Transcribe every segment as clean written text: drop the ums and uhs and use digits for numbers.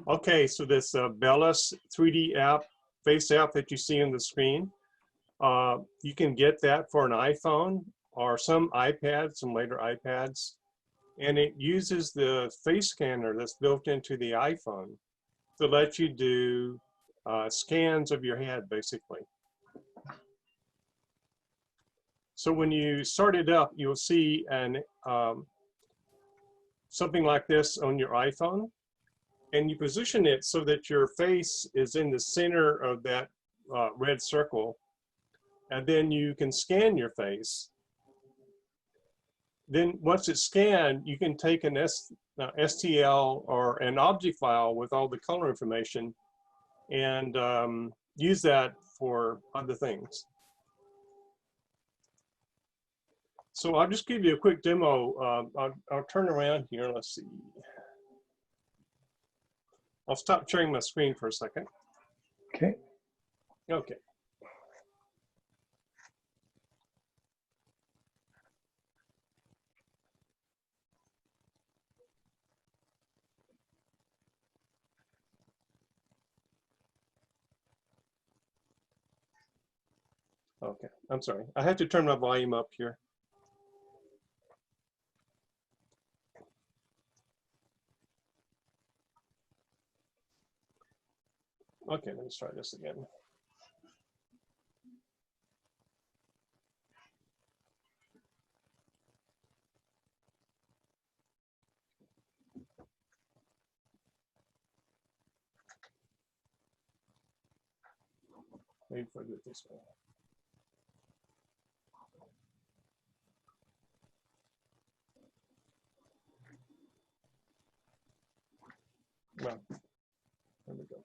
Okay, so this Bellus3D app, face app that you see on the screen, you can get that for an iPhone or some iPads, some later iPads, and it uses the face scanner that's built into the iPhone to let you do scans of your head, basically. So when you start it up, you'll see something like this on your iPhone, and you position it so that your face is in the center of that red circle, and then you can scan your face. Then once it's scanned, you can take an STL or an object file with all the color information and use that for other things. So I'll just give you a quick demo. I'll turn around here. Let's see. I'll stop sharing my screen for a second. Okay. Okay. Okay, I'm sorry. I have to turn my volume up here. Okay, let's try this again. Maybe if I do it this way. Well, there we go.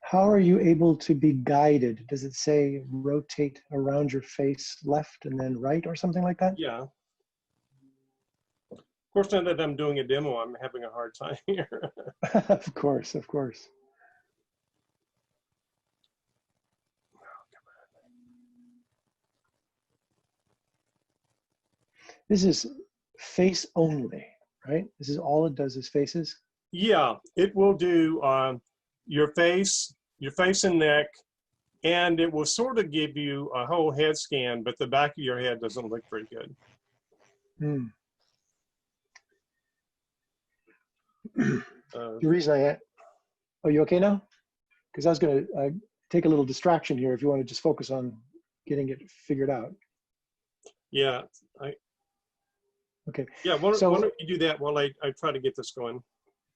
How are you able to be guided? Does it say rotate around your face left and then right or something like that? Yeah. Of course, now that I'm doing a demo, I'm having a hard time here. Of course, of course. This is face only, right? This is all it does is faces? Yeah, it will do your face and neck, and it will sort of give you a whole head scan, but the back of your head doesn't look very good. Mm. The reason are you okay now? Because I was going to take a little distraction here if you want to just focus on getting it figured out. Yeah, okay. Yeah, why don't you do that while I try to get this going?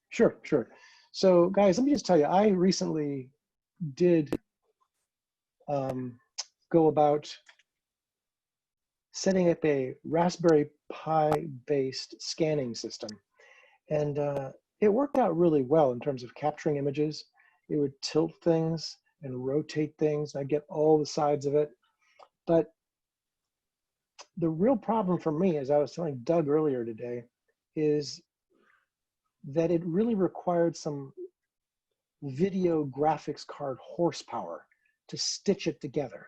Sure, sure. So guys, let me just tell you, I recently did go about setting up a Raspberry Pi based scanning system. And it worked out really well in terms of capturing images. It would tilt things and rotate things. I get all the sides of it. But the real problem for me, as I was telling Doug earlier today, is that it really required some video graphics card horsepower to stitch it together,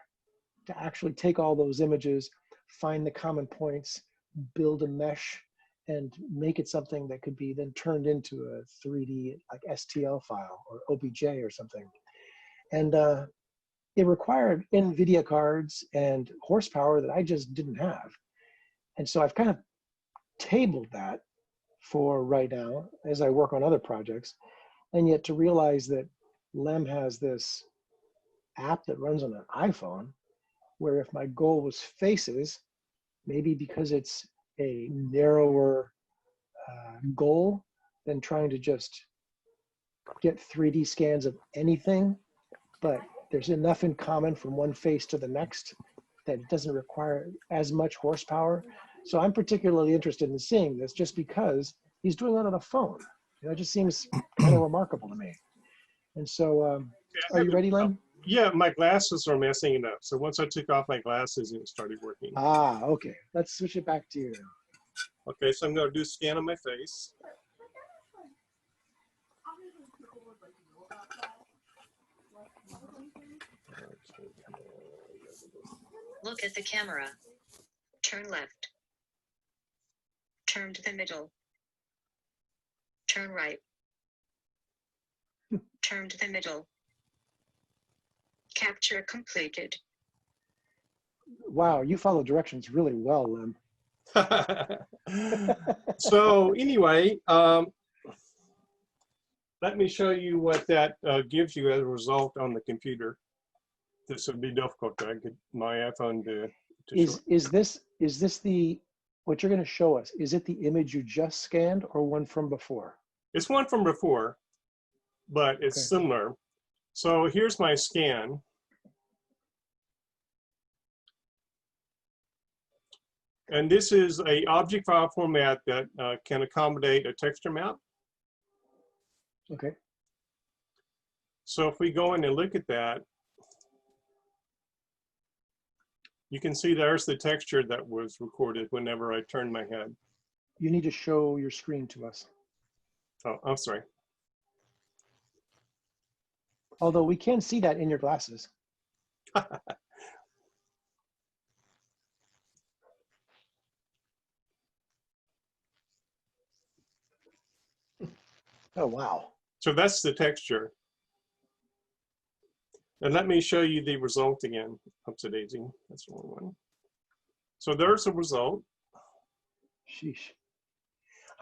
to actually take all those images, find the common points, build a mesh, and make it something that could be then turned into a 3D like STL file or OBJ or something. And it required NVIDIA cards and horsepower that I just didn't have. And so I've kind of tabled that for right now as I work on other projects. And yet to realize that Lem has this app that runs on an iPhone, where if my goal was faces, maybe because it's a narrower goal than trying to just get 3D scans of anything, but there's enough in common from one face to the next that it doesn't require as much horsepower. So I'm particularly interested in seeing this just because he's doing it on a phone. You know, it just seems kind of remarkable to me. And so, are you ready, Len? Yeah, my glasses are messing it up. So once I took off my glasses, it started working. Ah, okay. Let's switch it back to you now. Okay, so I'm going to do a scan of my face. Look at the camera. Turn left. Turn to the middle. Turn right. Turn to the middle. Capture completed. Wow, you follow directions really well, Lem. So anyway, let me show you what that gives you as a result on the computer. This would be difficult to get my iPhone to show. Is this the what you're going to show us? Is it the image you just scanned or one from before? It's one from before, but it's Okay. similar. So here's my scan. And this is a object file format that can accommodate a texture map. Okay. So if we go in and look at that, you can see there's the texture that was recorded whenever I turned my head. You need to show your screen to us. Oh, I'm sorry. Although we can see that in your glasses. Oh, wow. So that's the texture. And let me show you the result again. Oops, daisy. That's the wrong one. So there's the result. Sheesh.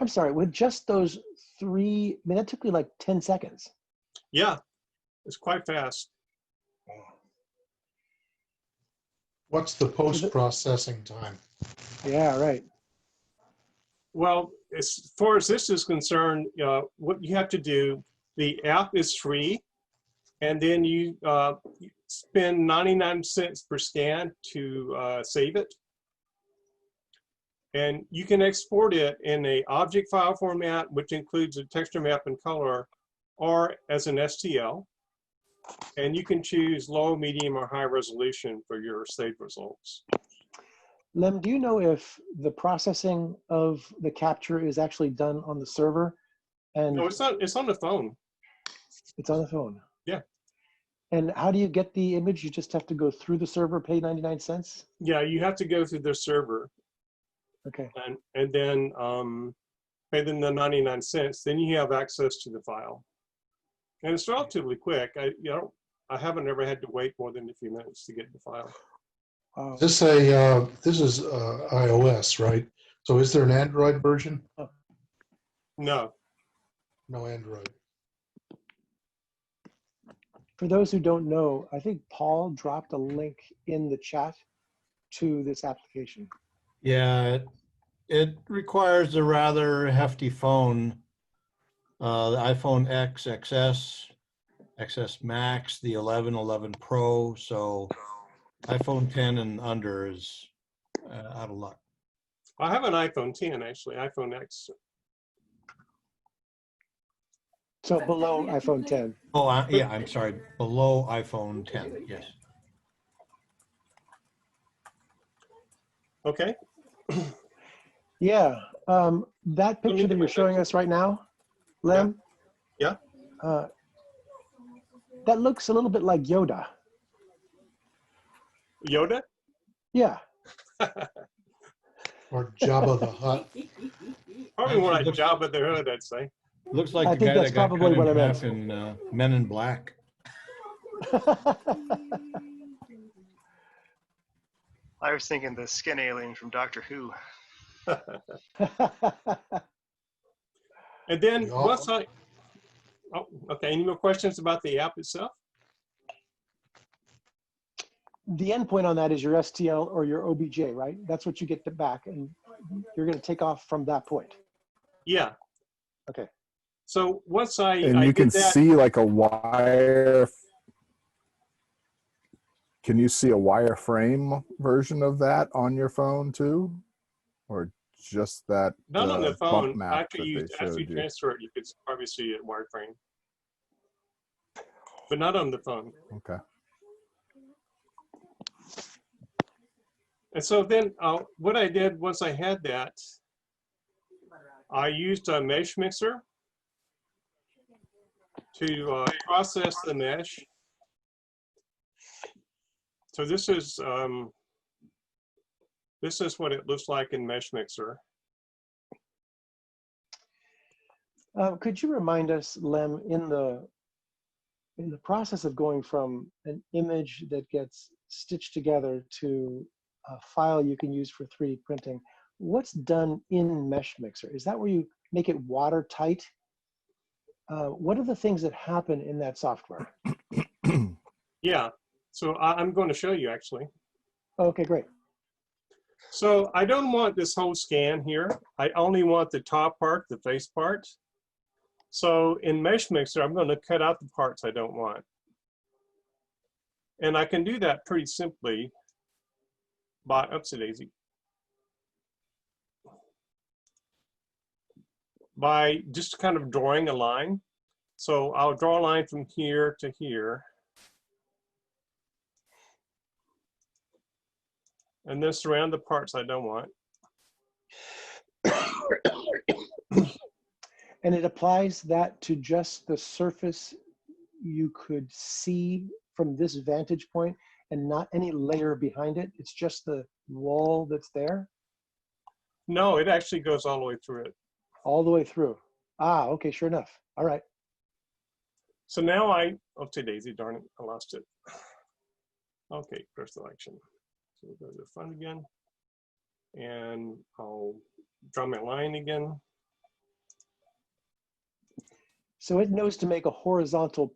I'm sorry, with just those three, I mean, that took me like 10 seconds. Yeah, it's quite fast. What's the post-processing time? Yeah, right. Well, as far as this is concerned, what you have to do, the app is free, and then you spend 99 cents per scan to save it. And you can export it in a object file format, which includes a texture map and color, or as an STL. And you can choose low, medium, or high resolution for your saved results. Lem, do you know if the processing of the capture is actually done on the server? And No, it's on the phone. it's on the phone. Yeah. And how do you get the image? You just have to go through the server, pay 99 cents? Yeah, you have to go through their server. Okay. And then pay them the 99 cents. Then you have access to the file. And it's relatively quick. I haven't ever had to wait more than a few minutes to get the file. This is iOS, right? So is there an Android version? No. No Android. For those who don't know, I think Paul dropped a link in the chat to this application. Yeah, it requires a rather hefty phone. The iPhone X, XS, XS Max, the 11, 11 Pro. So iPhone 10 and under is out of luck. I have an iPhone 10, actually, iPhone X. So below iPhone 10. Oh, yeah, I'm sorry. Below iPhone 10, yes. Okay. Yeah, that picture that you're showing us right now, Lem, Yeah. that looks a little bit like Yoda. Yoda? Yeah. Or Jabba the Hutt. Probably more like Jabba the Hutt, I'd say. Looks like I the think guy that's that got probably cut what in I half in Men in Black. I was thinking the skin alien from Doctor Who. And then Yeah. once oh, okay, any more questions about the app itself? The endpoint on that is your STL or your OBJ, right? That's what you get back, and you're going to take off from that point. Yeah. Okay. So once I you can did that, see like a wire. Can you see a wireframe version of that on your phone too, or just that not on the bump phone, map after that you they showed you? transfer it, you could probably see it wireframe. But not on the phone. Okay. And so then what I did once I had that, I used a mesh mixer to process the mesh. So this is what it looks like in Mesh Mixer. Could you remind us, Lem, in the process of going from an image that gets stitched together to a file you can use for 3D printing, what's done in Mesh Mixer? Is that where you make it watertight? What are the things that happen in that software? Yeah, so I'm going to show you actually. Okay, great. So I don't want this whole scan here. I only want the top part, the face part. So in Mesh Mixer, I'm going to cut out the parts I don't want. And I can do that pretty simply by, oopsie daisy, by just kind of drawing a line. So I'll draw a line from here to here. And then surround the parts I don't want. And it applies that to just the surface you could see from this vantage point and not any layer behind it. It's just the wall that's there? No, it actually goes all the way through it. All the way through. Ah, okay, sure enough. All right. So now oopsie daisy, darn it, I lost it. Okay, first selection. So we'll go to the front again. And I'll draw my line again. So it knows to make a horizontal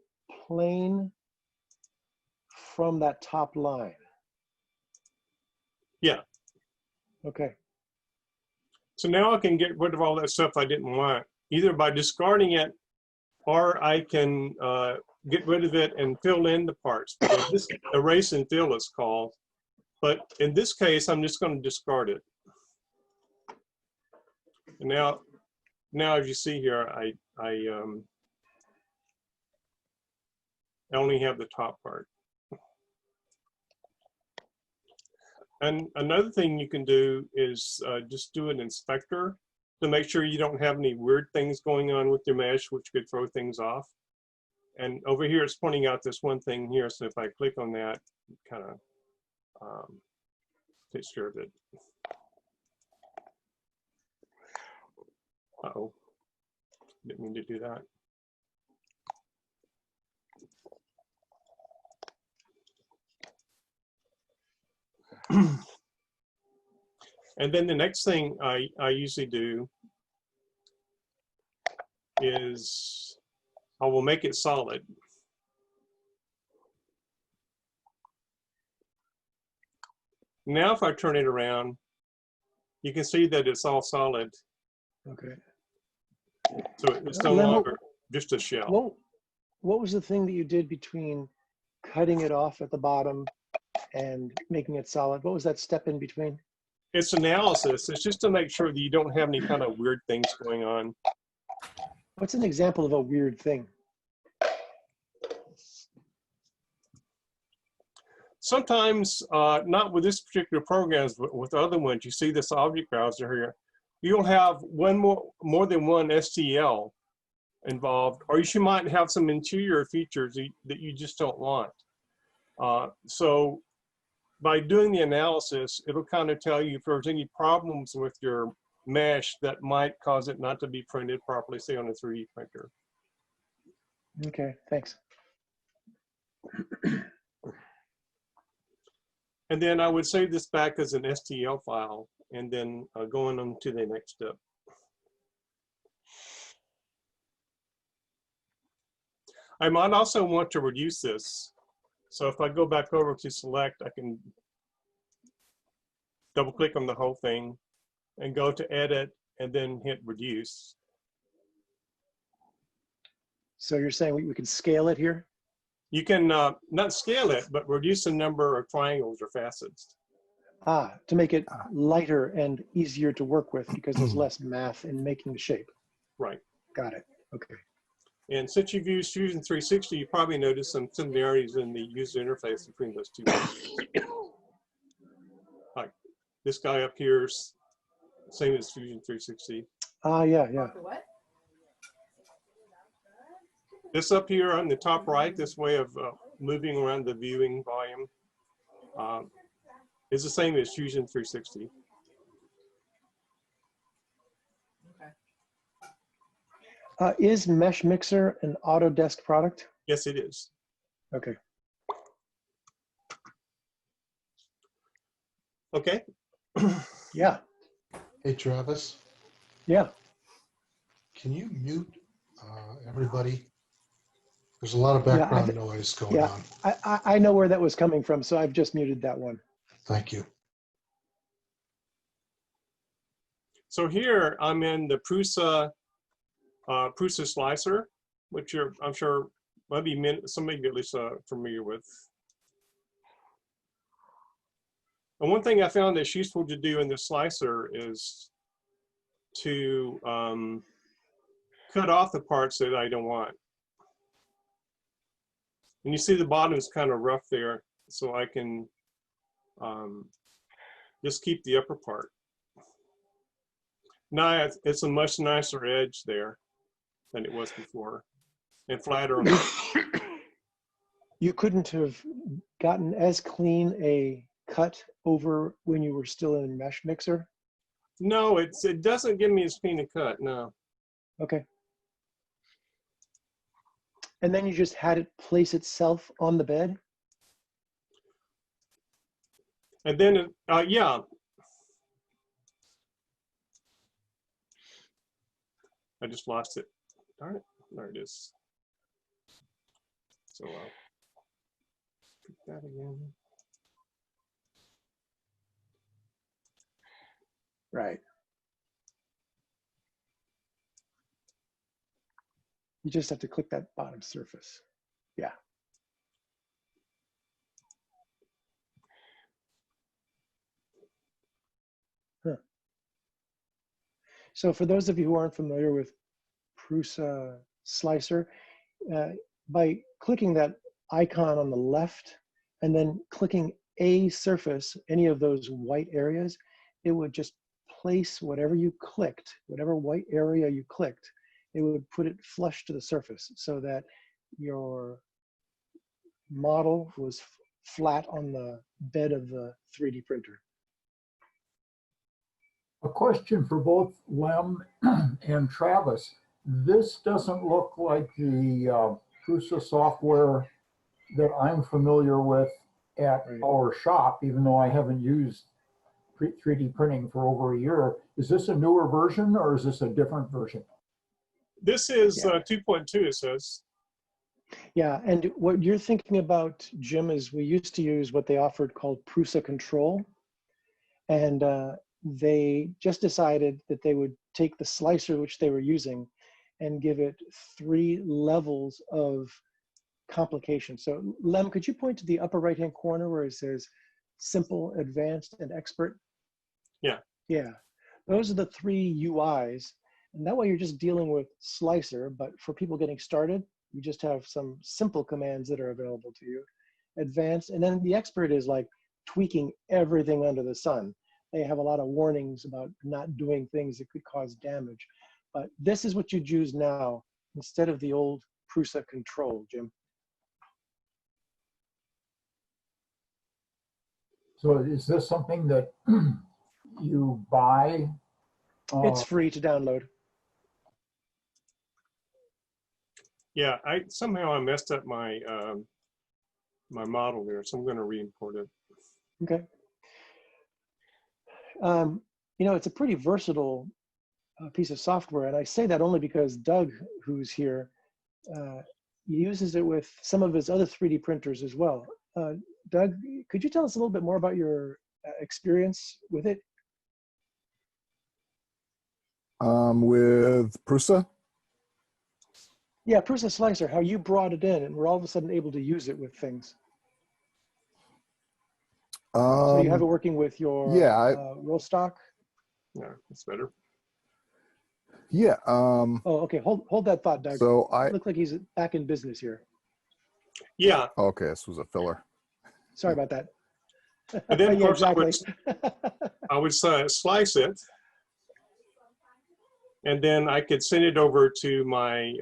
plane from that top line. Yeah. Okay. So now I can get rid of all that stuff I didn't want, either by discarding it, or I can get rid of it and fill in the parts. This erase and fill is called. But in this case, I'm just going to discard it. And now as you see here, I only have the top part. And another thing you can do is just do an inspector to make sure you don't have any weird things going on with your mesh, which could throw things off. And over here, it's pointing out this one thing here. So if I click on that, it kind of takes care of it. Uh-oh, didn't mean to do that. And then the next thing I usually do is I will make it solid. Now if I turn it around, you can see that it's all solid. Okay. So it's no longer just a shell. What was the thing that you did between cutting it off at the bottom and making it solid? What was that step in between? It's analysis. It's just to make sure that you don't have any kind of weird things going on. What's an example of a weird thing? Sometimes, not with this particular program, but with other ones, you see this object browser here. You'll have more than one STL involved, or you might have some interior features that you just don't want. So by doing the analysis, it'll kind of tell you if there's any problems with your mesh that might cause it not to be printed properly, say on a 3D printer. Okay, thanks. And then I would save this back as an STL file and then going on to the next step. I might also want to reduce this. So if I go back over to select, I can double click on the whole thing and go to edit and then hit reduce. So you're saying we can scale it here? You can not scale it, but reduce the number of triangles or facets. Ah, to make it lighter and easier to work with because there's less math in making the shape. Right. Got it. Okay. And since you've used Fusion 360, you probably noticed some similarities in the user interface between those two. Like this guy up here is same as Fusion 360. Ah, yeah, yeah. This up here on the top right, this way of moving around the viewing volume is the same as Fusion 360. Is Mesh Mixer an Autodesk product? Yes, it is. Okay. Okay. Yeah. Hey, Travis, Yeah. can you mute everybody? There's a lot of Yeah, background noise going on. I know where that was coming from, so I've just muted that one. Thank you. So here I'm in the Prusa slicer, which I'm sure maybe somebody at least familiar with. And one thing I found that's useful to do in the slicer is to cut off the parts that I don't want. And you see the bottom is kind of rough there, so I can just keep the upper part. Now it's a much nicer edge there than it was before, and flatter on the You couldn't have gotten as clean a cut over when you were still in Mesh Mixer? No, it doesn't give me as clean a cut, no. Okay. And then you just had it place itself on the bed? And then, yeah. I just lost it. Darn it, there it is. So pick that again. Right. You just have to click that bottom surface. Yeah. Huh. So for those of you who aren't familiar with Prusa Slicer, by clicking that icon on the left and then clicking a surface, any of those white areas, it would just place whatever you clicked, whatever white area you clicked, it would put it flush to the surface so that your model was flat on the bed of the 3D printer. A question for both Lem and Travis. This doesn't look like the Prusa software that I'm familiar with at our shop, even though I haven't used 3D printing for over a year. Is this a newer version or is this a different version? This is 2.2, it says. Yeah, and what you're thinking about, Jim, is we used to use what they offered called Prusa Control. And they just decided that they would take the slicer which they were using and give it 3 levels of complication. So Lem, could you point to the upper right-hand corner where it says simple, advanced, and expert? Yeah. Yeah, those are the 3 UIs. And that way you're just dealing with slicer, but for people getting started, you just have some simple commands that are available to you. Advanced, and then the expert is like tweaking everything under the sun. They have a lot of warnings about not doing things that could cause damage. But this is what you'd use now instead of the old Prusa Control, Jim. So is this something that you buy? It's free to download. Yeah, somehow I messed up my my model there, so I'm going to re-import it. Okay. You know, it's a pretty versatile piece of software, and I say that only because Doug, who's here, uses it with some of his other 3D printers as well. Doug, could you tell us a little bit more about your experience with it? With Prusa? Yeah, Prusa Slicer, how you brought it in and we're all of a sudden able to use it with things. So you have it working with your roll stock? Yeah, that's better. Yeah. Oh, okay. Hold that thought, Doug. So I look like he's back in business here. Yeah. Okay, this was a filler. Sorry about that. And then, of yeah, course, exactly. I would slice it, and then I could send it over to my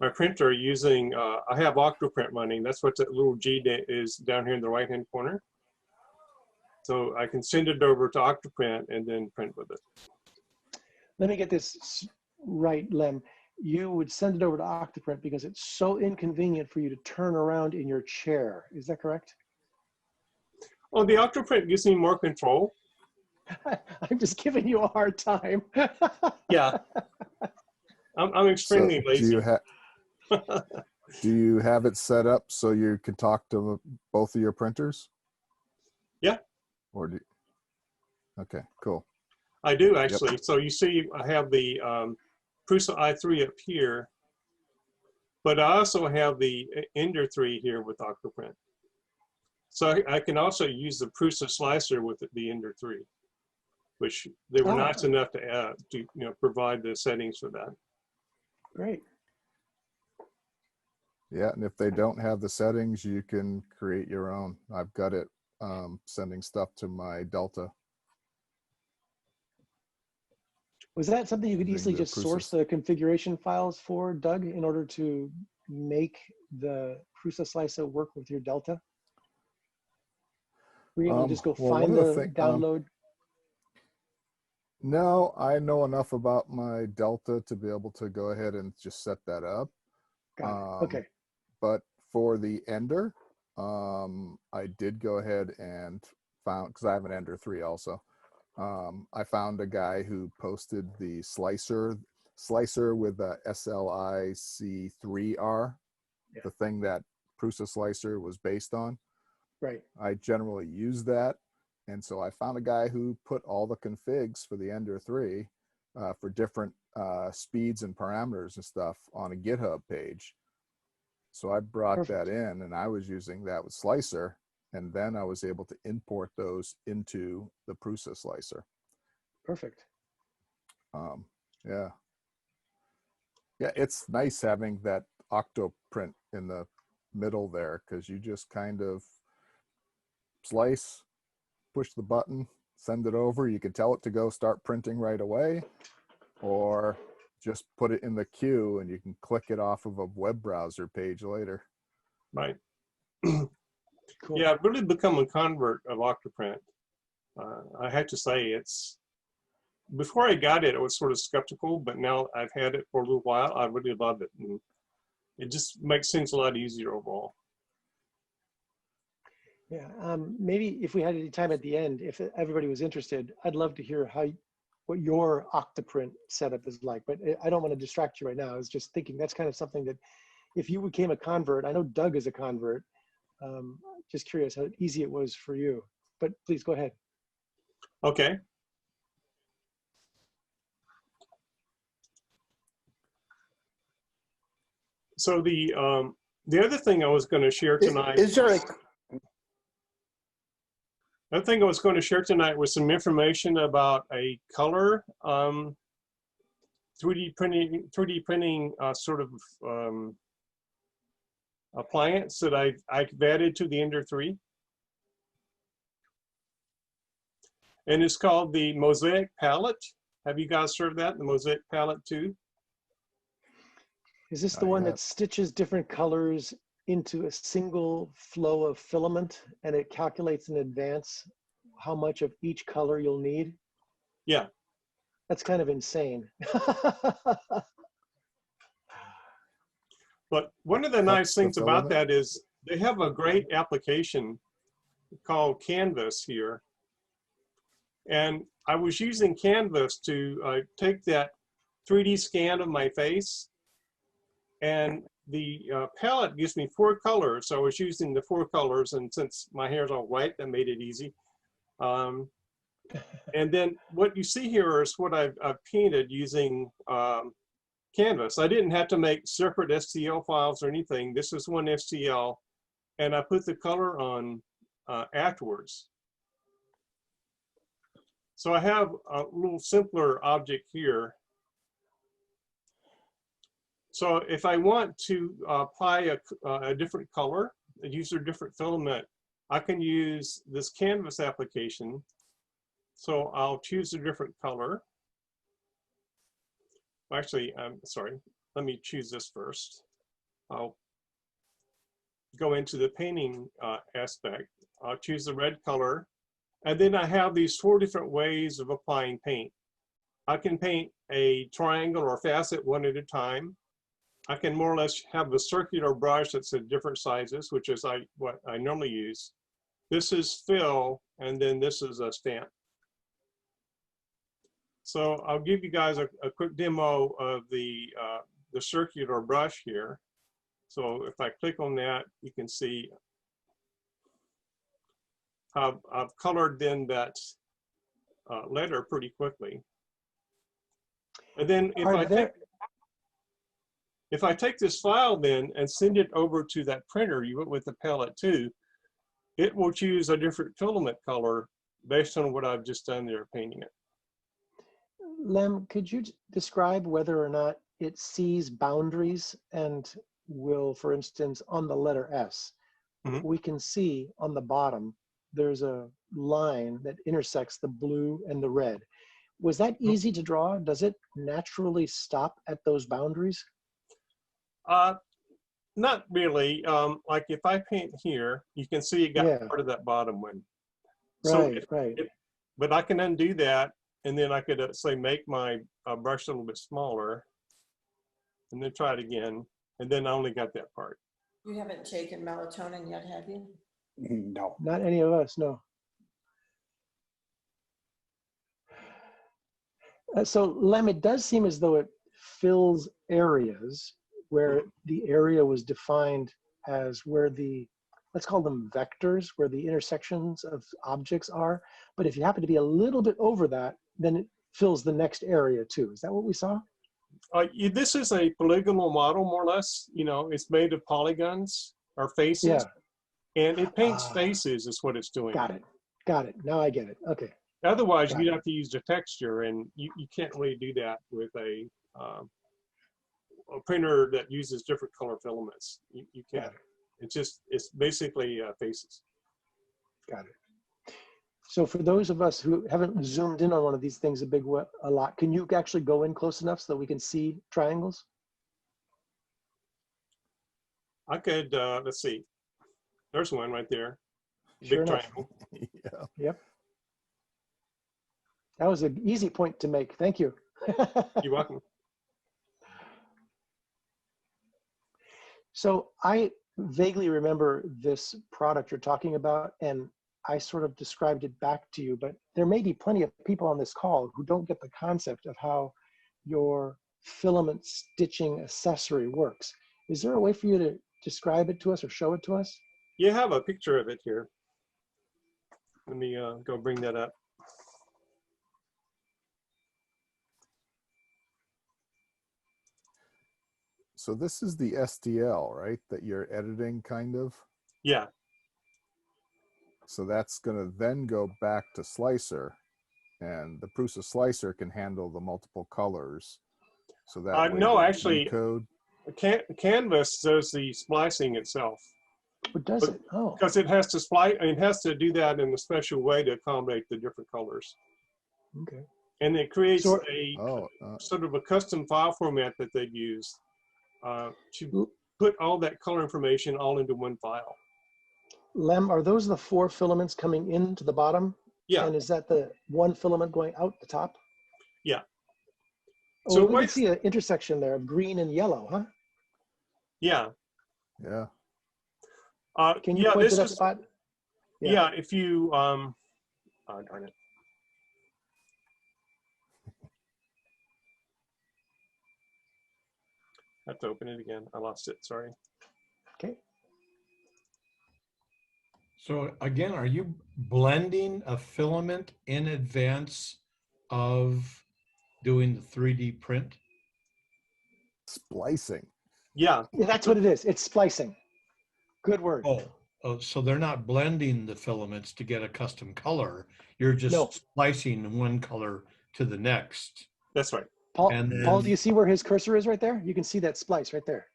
my printer using. I have Octoprint running. That's what that little G is down here in the right-hand corner. So I can send it over to Octoprint and then print with it. Let me get this right, Lem. you would send it over to Octoprint because it's so inconvenient for you to turn around in your chair. Is that correct? Well, the Octoprint gives me more control. I'm just giving you a hard time. Yeah. I'm extremely So lazy. do you have it set up so you can talk to both of your printers? Yeah. Or okay, cool. I do actually. So you see, I have the Prusa i3 up here, but I also have the Ender 3 here with Octoprint. So I can also use the Prusa slicer with the Ender 3, which they were nice enough to provide the settings for that. Great. Yeah, and if they don't have the settings, you can create your own. I've got it sending stuff to my Delta. Was that something you could Using easily the just source Prusa. the configuration files for, Doug, in order to make the Prusa slicer work with your Delta? Were you able to just go well, find one of the the thing- download? No, I know enough about my Delta to be able to go ahead and just set that up. Got it. Okay. But for the Ender, I did go ahead and found, because I have an Ender 3 also. I found a guy who posted the slicer with the SLIC3R, the thing that Prusa slicer was based on. Right. I generally use that. And so I found a guy who put all the configs for the Ender 3 for different speeds and parameters and stuff on a GitHub page. So I brought Perfect. that in, and I was using that with Slicer, and then I was able to import those into the Prusa slicer. Perfect. Yeah. Yeah, it's nice having that Octoprint in the middle there, because you just kind of slice, push the button, send it over. You can tell it to go start printing right away, or just put it in the queue and you can click it off of a web browser page later. Right. Cool. Yeah, I've really become a convert of Octoprint. I have to say, it's, before I got it, I was sort of skeptical, but now I've had it for a little while. I really love it. And it just makes things a lot easier overall. Yeah. Maybe if we had any time at the end, if everybody was interested, I'd love to hear what your Octoprint setup is like. But I don't want to distract you right now. I was just thinking that's kind of something that if you became a convert, I know Doug is a convert. Just curious how easy it was for you. But please go ahead. Okay. So the other thing I was going to share tonight. Is there a The other thing I was going to share tonight was some information about a color 3D printing sort of appliance that I've added to the Ender 3. And it's called the Mosaic Palette. Have you guys heard of that, the Mosaic Palette 2? Is this the one that stitches different colors into a single flow of filament, and it calculates in advance how much of each color you'll need? Yeah. That's kind of insane. But one of the nice things about that is they have a great application called Canvas here. And I was using Canvas to take that 3D scan of my face, and the palette gives me 4 colors. So I was using the 4 colors, and since my hair is all white, that made it easy. And then what you see here is what I've painted using Canvas. I didn't have to make separate STL files or anything. This is one STL, and I put the color on afterwards. So I have a little simpler object here. So if I want to apply a different color, use a different filament, I can use this Canvas application. So I'll choose a different color. Actually, I'm sorry, let me choose this first. I'll go into the painting aspect. I'll choose the red color. And then I have these 4 different ways of applying paint. I can paint a triangle or facet one at a time. I can more or less have a circular brush that's at different sizes, which is what I normally use. This is fill, and then this is a stamp. So I'll give you guys a quick demo of the circular brush here. So if I click on that, you can see how I've colored in that letter pretty quickly. And then if I take this file then and send it over to that printer you went with the palette too, it will choose a different filament color based on what I've just done there painting it. Lem, could you describe whether or not it sees boundaries and will, for instance, on the letter S, we can see on the bottom, there's a line that intersects the blue and the red. Was that easy to draw? Does it naturally stop at those boundaries? Not really. Like if I paint here, you can see it got part of that bottom one. Right, So right. But I can undo that, and then I could say make my brush a little bit smaller, and then try it again, and then I only got that part. You haven't taken melatonin yet, have you? No. Not any of us, no. So Lem, it does seem as though it fills areas where the area was defined as where the, let's call them vectors, where the intersections of objects are. But if you happen to be a little bit over that, then it fills the next area too. Is that what we saw? This is a polygonal model, more or less. You know, it's made of polygons or faces. Yeah. And it paints faces is what it's doing. Got it. Got it. Now I get it. Okay. Otherwise, you'd have to use the texture, and you can't really do that with a printer that uses different color filaments. You can't. It's basically faces. Got it. So for those of us who haven't zoomed in on one of these things a lot, can you actually go in close enough so that we can see triangles? I could, let's see. There's one right there. Sure Big enough. triangle. Yeah. Yep. That was an easy point to make. Thank you. You're welcome. So I vaguely remember this product you're talking about, and I sort of described it back to you, but there may be plenty of people on this call who don't get the concept of how your filament stitching accessory works. Is there a way for you to describe it to us or show it to us? You have a picture of it here. Let me go bring that up. So this is the STL, right? That you're editing kind of? Yeah. So that's going to then go back to slicer, and the Prusa slicer can handle the multiple colors. So that no, actually, code. Canvas does the splicing itself. What does it? Oh. Because it has to splice, it has to do that in a special way to accommodate the different colors. Okay. And it creates So, sort of a custom file format that they use to put all that color information all into one file. Lem, are those the 4 filaments coming into the bottom? Yeah. And is that the 1 filament going out the top? Yeah. Oh, so we can see an intersection there of green and yellow, huh? Yeah. Yeah. Can you point to that spot? Yeah, if you, oh, darn it. I have to open it again. I lost it, sorry. Okay. So again, are you blending a filament in advance of doing the 3D print? Splicing. Yeah. That's what it is. It's splicing. Good word. Oh, so they're not blending the filaments to get a custom color. You're just splicing one color to the next. That's right. Paul, do you see where his cursor is right there? You can see that splice right there.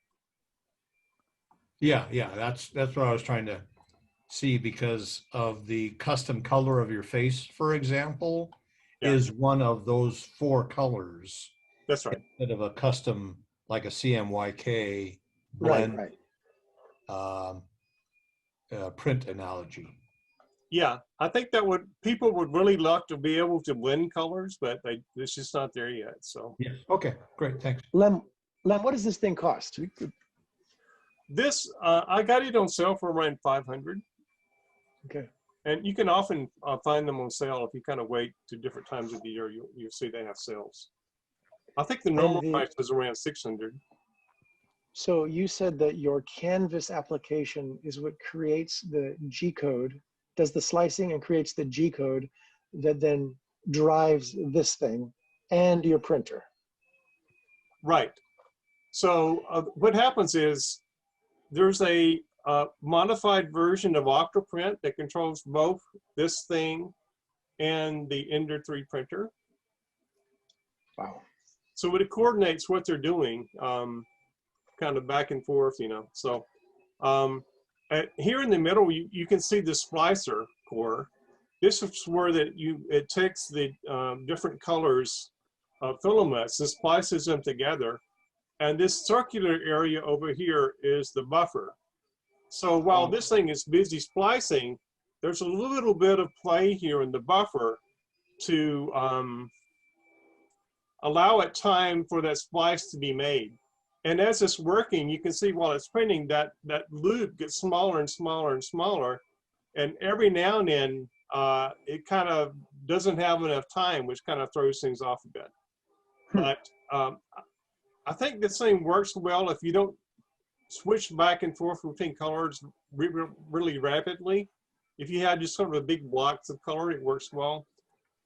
Yeah, that's what I was trying to see, because of the custom color of your face, for example, is one of those 4 colors. That's right. Instead of a custom, like a CMYK blend Right. Print analogy. Yeah, I think that people would really love to be able to blend colors, but it's just not there yet. So Yes. Okay, great, thanks. Lem, what does this thing cost? You could, this, I got it on sale for around 500. Okay. And you can often find them on sale if you kind of wait to different times of the year. You'll see they have sales. I think the normal price is around 600. So you said that your Canvas application is what creates the G-code, does the slicing and creates the G-code that then drives this thing and your printer. Right. So what happens is there's a modified version of Octoprint that controls both this thing and the Ender 3 printer. Wow. So it coordinates what they're doing, kind of back and forth, you know. So here in the middle, you can see the splicer core. This is where it takes the different colors of filaments and splices them together. And this circular area over here is the buffer. So while this thing is busy splicing, there's a little bit of play here in the buffer to allow it time for that splice to be made. And as it's working, you can see while it's printing that loop gets smaller and smaller and smaller. And every now and then, it kind of doesn't have enough time, which kind of throws things off a bit. But I think this thing works well if you don't switch back and forth between colors really rapidly. If you have just sort of a big blocks of color, it works well.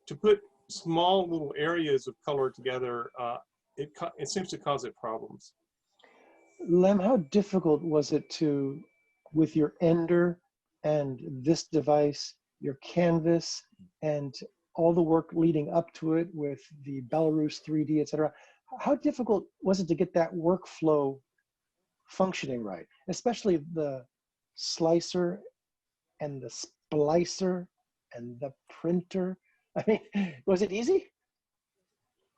To put small little areas of color together, it seems to cause it problems. Lem, how difficult was it with your Ender and this device, your Canvas, and all the work leading up to it with the Bellus3D, et cetera? How difficult was it to get that workflow functioning right, especially the slicer and the splicer and the printer? I mean, was it easy?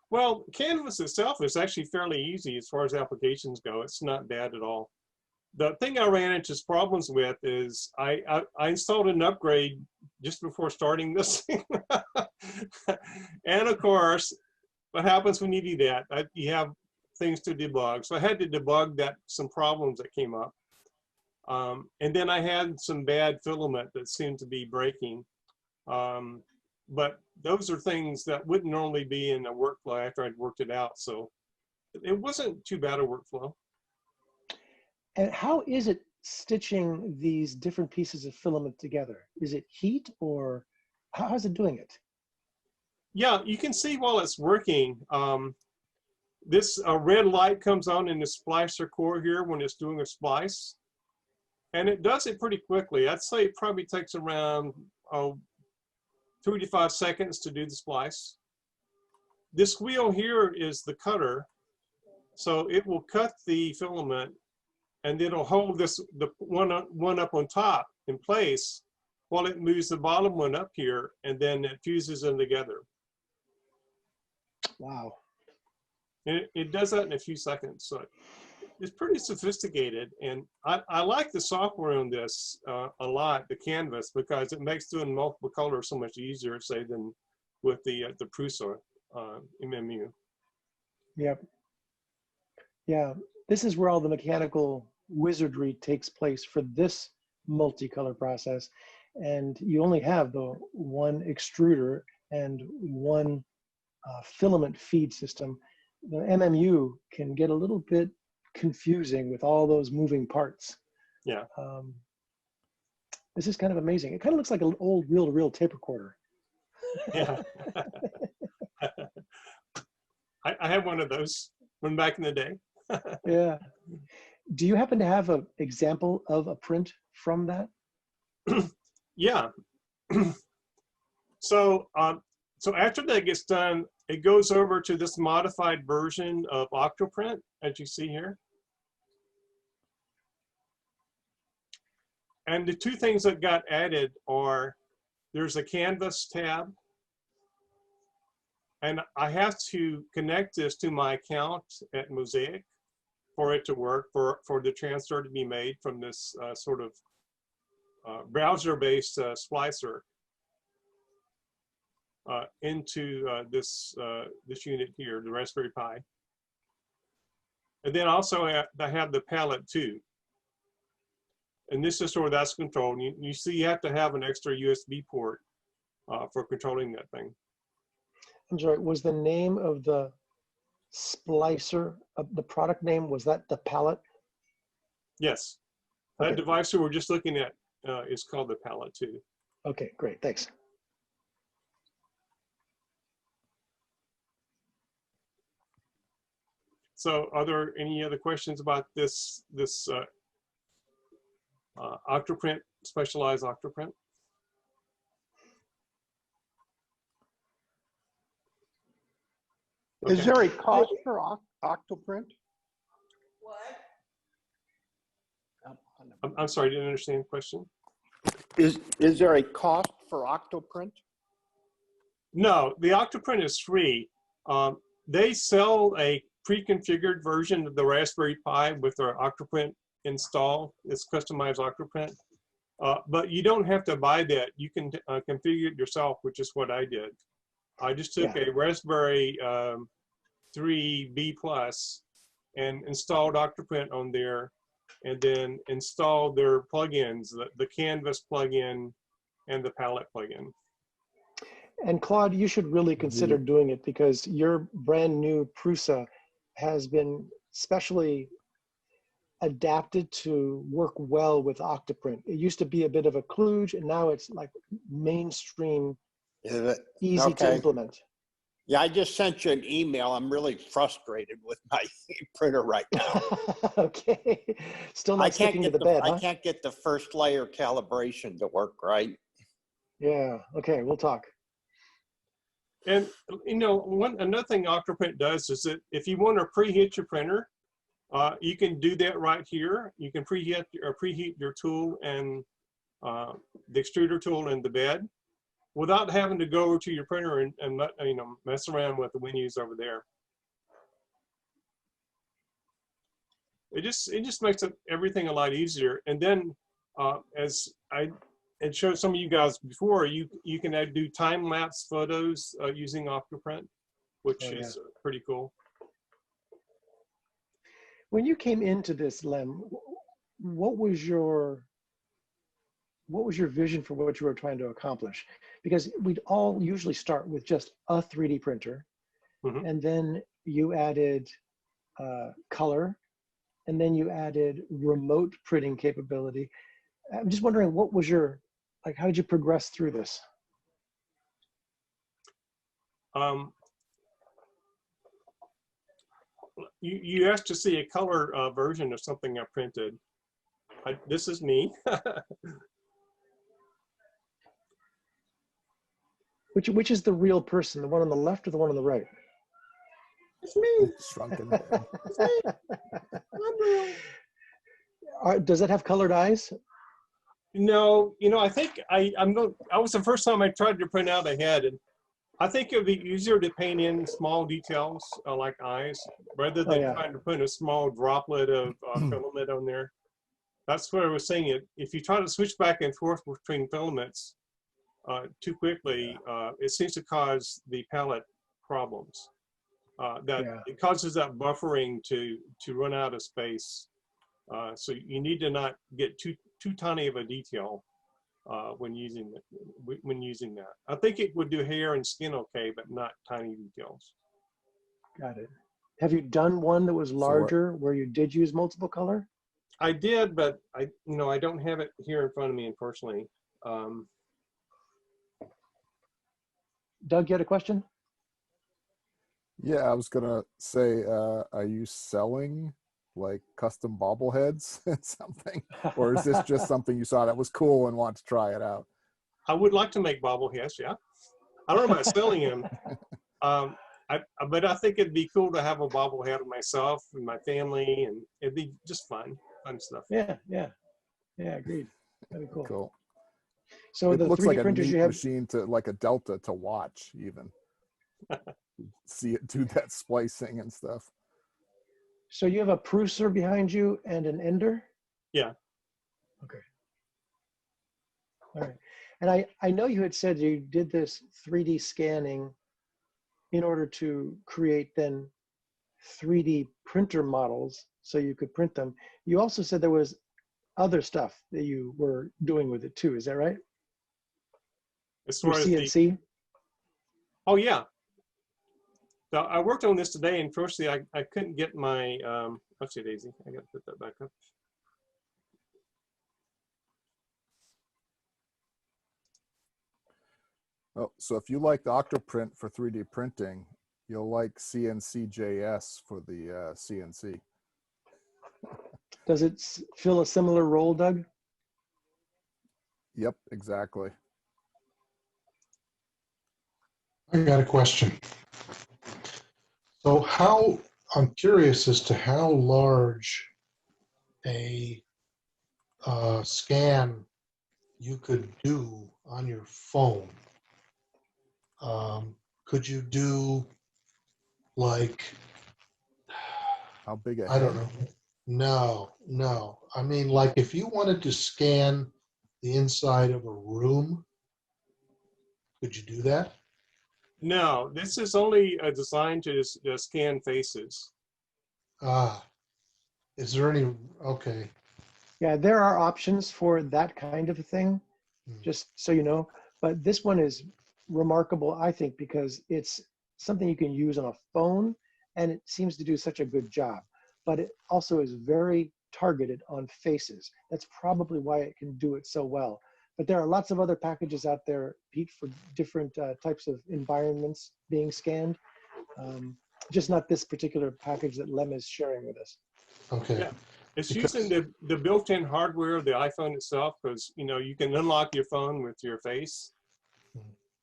Well, Canvas itself is actually fairly easy as far as applications go. It's not bad at all. The thing I ran into problems with is I installed an upgrade just before starting this. And of course, what happens when you do that? You have things to debug. So I had to debug some problems that came up. And then I had some bad filament that seemed to be breaking. But those are things that wouldn't normally be in a workflow after I'd worked it out. So it wasn't too bad a workflow. And how is it stitching these different pieces of filament together? Is it heat, or how's it doing it? Yeah, you can see while it's working, this red light comes on in the splicer core here when it's doing a splice. And it does it pretty quickly. I'd say it probably takes around 3 to 5 seconds to do the splice. This wheel here is the cutter. So it will cut the filament, and then it'll hold the one up on top in place while it moves the bottom one up here, and then it fuses them together. Wow. And it does that in a few seconds. So it's pretty sophisticated. And I like the software on this a lot, the Canvas, because it makes doing multiple colors so much easier, say, than with the Prusa MMU. Yep. Yeah, this is where all the mechanical wizardry takes place for this multicolor process. And you only have the one extruder and one filament feed system. The MMU can get a little bit confusing with all those moving parts. Yeah. This is kind of amazing. It kind of looks like an old reel-to-reel tape recorder. Yeah. I had one of those from back in the day. Yeah. Do you happen to have an example of a print from that? Yeah. So after that gets done, it goes over to this modified version of Octoprint, as you see here. And the two things that got added are, there's a Canvas tab, and I have to connect this to my account at Mosaic for it to work, for the transfer to be made from this sort of browser-based splicer into this unit here, the Raspberry Pi. And then also I have the palette too. And this is where that's controlled. You see you have to have an extra USB port for controlling that thing. I'm sorry, was the name of the splicer, the product name, was that the palette? Yes. That Okay. device that we're just looking at is called the palette too. Okay, great, thanks. So are there any other questions about this Octoprint, specialized Octoprint? Is Okay. there a cost for Octoprint? What? I'm sorry, I didn't understand the question. Is there a cost for Octoprint? No, the Octoprint is free. They sell a pre-configured version of the Raspberry Pi with their Octoprint installed. It's customized Octoprint. But you don't have to buy that. You can configure it yourself, which is what I did. I just took a Raspberry 3B Plus and installed Octoprint on there, and then installed their plugins, the Canvas plugin and the Palette plugin. And Claude, you should really consider doing it because your brand new Prusa has been specially adapted to work well with Octoprint. It used to be a bit of a kludge, and now it's like mainstream, easy to implement. Yeah, I just sent you an email. I'm really frustrated with my printer right now. Okay, still not sticking to the bed, huh? I can't get the first layer calibration to work right. Yeah, okay, we'll talk. And you know, another thing Octoprint does is that if you want to preheat your printer, you can do that right here. You can preheat your tool and the extruder tool in the bed without having to go to your printer and you know, mess around with the menus over there. It just makes everything a lot easier. And then as I had showed some of you guys before, you can do time-lapse photos using Octoprint, which is pretty cool. When you came into this, Lem, what was your vision for what you were trying to accomplish? Because we'd all usually start with just a 3D printer, and then you added color, and then you added remote printing capability. I'm just wondering, what was your, like, how did you progress through this? You asked to see a color version of something I printed. This is me. Which is the real person, the one on the left or the one on the right? It's me. Shrunken down. It's me. I'm real. Does it have colored eyes? No, you know, I think I was the first time I tried to print out a head, and I think it would be easier to paint in small details like eyes rather than trying to put a small droplet of filament on there. That's what I was saying. If you try to switch back and forth between filaments too quickly, it seems to cause the palette problems. It causes that buffering to run out of space. So you need to not get too tiny of a detail when using that. I think it would do hair and skin okay, but not tiny details. Got it. Have you done one that was larger where you did use multiple color? I did, but I don't have it here in front of me, unfortunately. Doug, you had a question? Yeah, I was gonna say, are you selling like custom bobbleheads and something, or is this just something you saw that was cool and want to try it out? I would like to make bobbleheads. Yeah, I don't know about selling them, but I think it'd be cool to have a bobblehead of myself and my family, and it'd be just fun stuff. Yeah, agreed. That'd be cool. Cool. So it the looks 3D like a printers neat you have, machine to like a Delta to watch even. See it do that splicing and stuff. so you have a Prusa behind you and an Ender? Yeah. Okay. All right. And I know you had said you did this 3D scanning in order to create then 3D printer models so you could print them. You also said there was other stuff that you were doing with it too. Is that right? As For far as the, CNC? oh yeah. So I worked on this today, and firstly, I couldn't get my, let's see, Daisy, I gotta put that back up. Oh, so if you like Octoprint for 3D printing, you'll like CNCJS for the CNC. Does it fill a similar role, Doug? Yep, exactly. I got a question. So I'm curious as to how large a scan you could do on your phone. Could you do like, How big a I don't head? know. No. I mean, like if you wanted to scan the inside of a room, could you do that? No, this is only designed to scan faces. Ah, is there any, okay. Yeah, there are options for that kind of a thing, just so you know. But this one is remarkable, I think, because it's something you can use on a phone, and it seems to do such a good job. But it also is very targeted on faces. That's probably why it can do it so well. But there are lots of other packages out there, Pete, for different types of environments being scanned. Just not this particular package that Lem is sharing with us. Okay. Yeah, it's Because- using the built-in hardware of the iPhone itself, because you can unlock your phone with your face.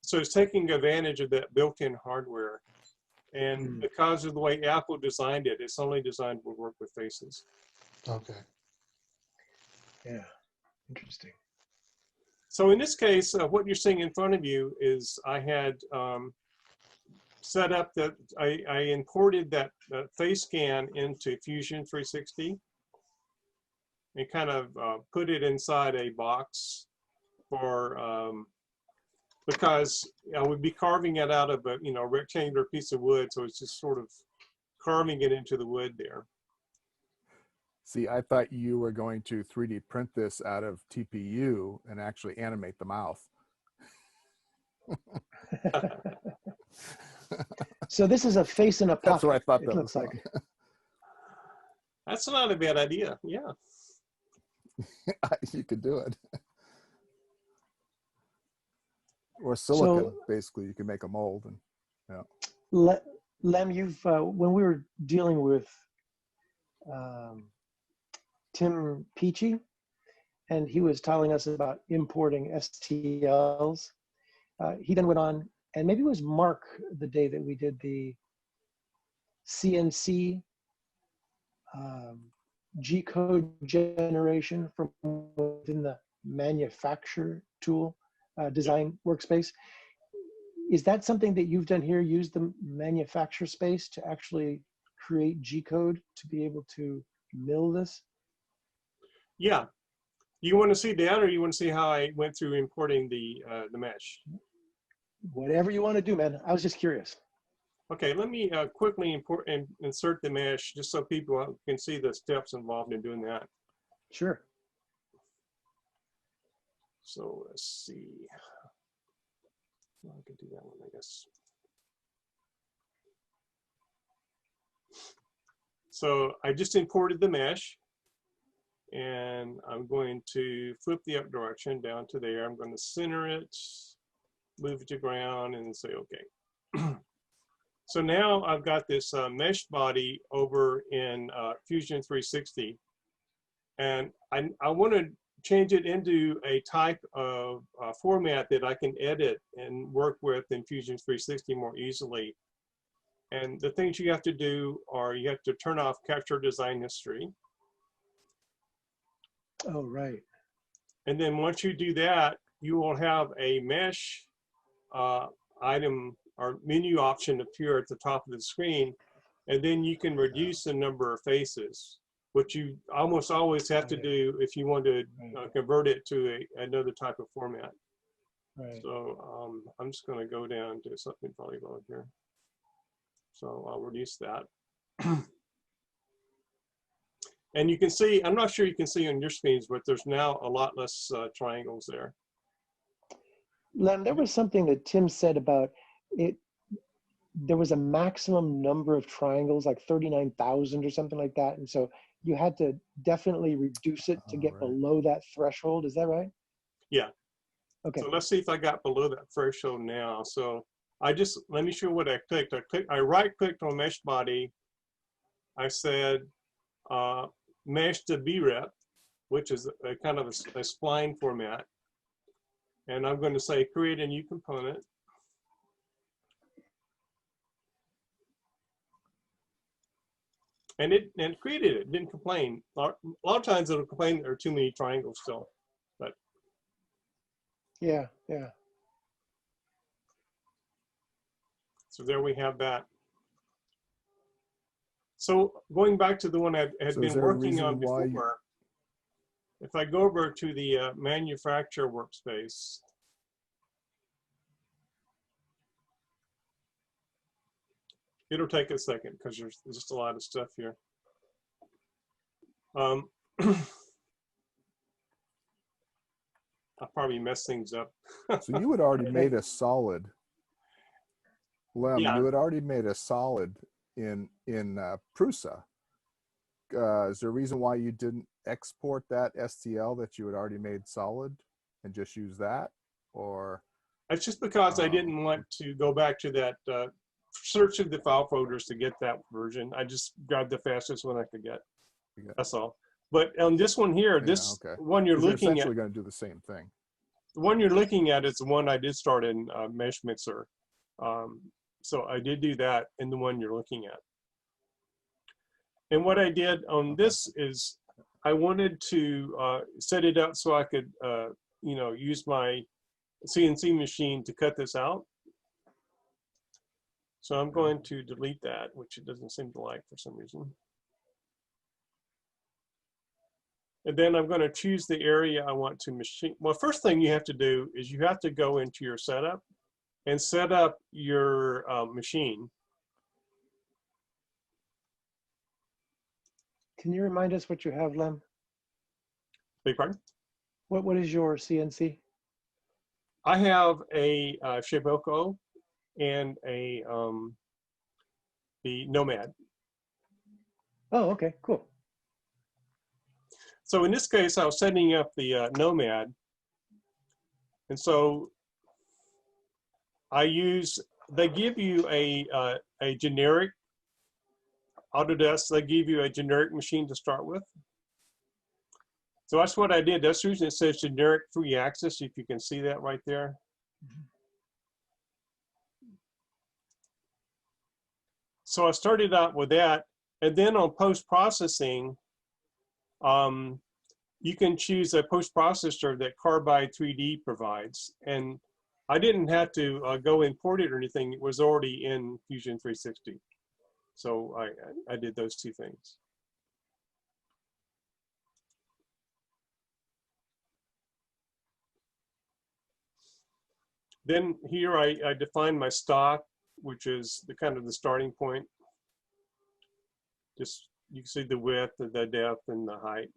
So it's taking advantage of that built-in hardware. And because of the way Apple designed it, it's only designed to work with faces. Okay. Yeah, interesting. So in this case, what you're seeing in front of you is I had set up that I imported that face scan into Fusion 360 and kind of put it inside a box for because I would be carving it out of a rectangular piece of wood, so it's just sort of carving it into the wood there. See, I thought you were going to 3D print this out of TPU and actually animate the mouth. So this is a face in a pocket. That's what I thought it that looks was. like. That's not a bad idea. Yeah. You could do it. Or silicon, So, basically, you can make a mold. And yeah. Lem, you've when we were dealing with Tim Peachy, and he was telling us about importing STLs. He then went on, and maybe it was Mark the day that we did the CNC G-code generation from within the manufacture tool design workspace. Is that something that you've done here? Use the manufacture space to actually create G-code to be able to mill this? Yeah. You want to see that, or you want to see how I went through importing the mesh? Whatever you want to do, man. I was just curious. Okay, let me quickly import and insert the mesh just so people can see the steps involved in doing that. Sure. So let's see. Well, I could do that one, I guess. So I just imported the mesh, and I'm going to flip the up direction down to there. I'm going to center it, move it to ground, and say okay. So now I've got this mesh body over in Fusion 360, and I want to change it into a type of format that I can edit and work with in Fusion 360 more easily. And the things you have to do are you have to turn off Capture Design History. Oh, right. And then once you do that, you will have a mesh item or menu option appear at the top of the screen. And then you can reduce the number of faces. which you almost always have to do if you want to convert it to another type of format. Right. So I'm just going to go down to something polygon here. So I'll reduce that. And you can see, I'm not sure you can see on your screens, but there's now a lot less triangles there. Lem, there was something that Tim said about it. There was a maximum number of triangles, like 39,000 or something like that. And so you had to definitely reduce it to get below that threshold. Is that right? Yeah. Okay. So let's see if I got below that threshold now. So let me show you what I clicked. I right clicked on mesh body. I said mesh to brep, which is a kind of a spline format. And I'm going to say create a new component. And it created it, didn't complain. A lot of times it'll complain that there are too many triangles still, but. Yeah, yeah. So there we have that. So going back to the one I had So is been there a working on reason why before, if I go over to the manufacturer workspace, it'll take a second because there's just a lot of stuff here. I'll probably mess things up. So you had already made a solid, Lem, Yeah. you had already made a solid in Prusa. Is there a reason why you didn't export that STL that you had already made solid and just use that? Or It's just because I didn't want to go back to that search through the file folders to get that version. I just grabbed the fastest one I could get. That's all. But on this one here, this one you're looking at, essentially going to do the same thing. the one you're looking at is the one I did start in Mesh Mixer. So I did do that in the one you're looking at. And what I did on this is I wanted to set it up so I could, you know, use my CNC machine to cut this out. So I'm going to delete that, which it doesn't seem to like for some reason. And then I'm going to choose the area I want to machine. Well, first thing you have to do is you have to go into your setup and set up your machine. Can you remind us what you have, Lem? Beg your pardon? What is your CNC? I have a Shapeoko and a the Nomad. Oh, okay, cool. So in this case, I was setting up the Nomad, and so I use. They give you a generic Autodesk. They give you a generic machine to start with. So that's what I did. That's the reason it says generic 3-axis. If you can see that right there. So I started out with that, and then on post-processing, you can choose a post-processor that Carbide 3D provides. And I didn't have to go import it or anything. It was already in Fusion 360. So I did those two things. Then here I define my stock, which is the kind of the starting point. Just you can see the width, the depth, and the height.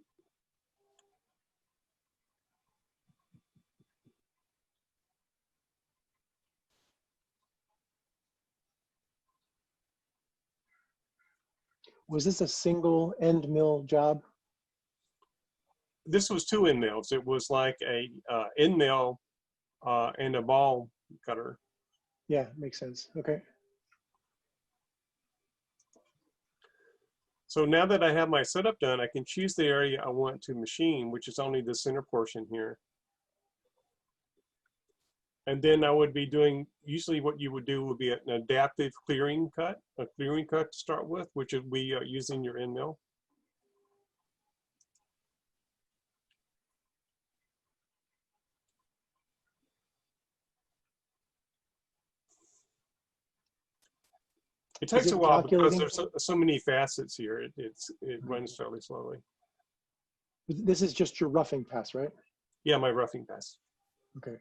Was this a single end mill job? This was 2 end mills. It was like a end mill and a ball cutter. Yeah, makes sense. Okay. So now that I have my setup done, I can choose the area I want to machine, which is only the center portion here. And then I would be doing, usually what you would do would be an adaptive clearing cut, a clearing cut to start with, which would be using your end mill. It takes it a while because calculating? there's so many facets here. It runs fairly slowly. This is just your roughing pass, right? Yeah, my roughing pass. Okay.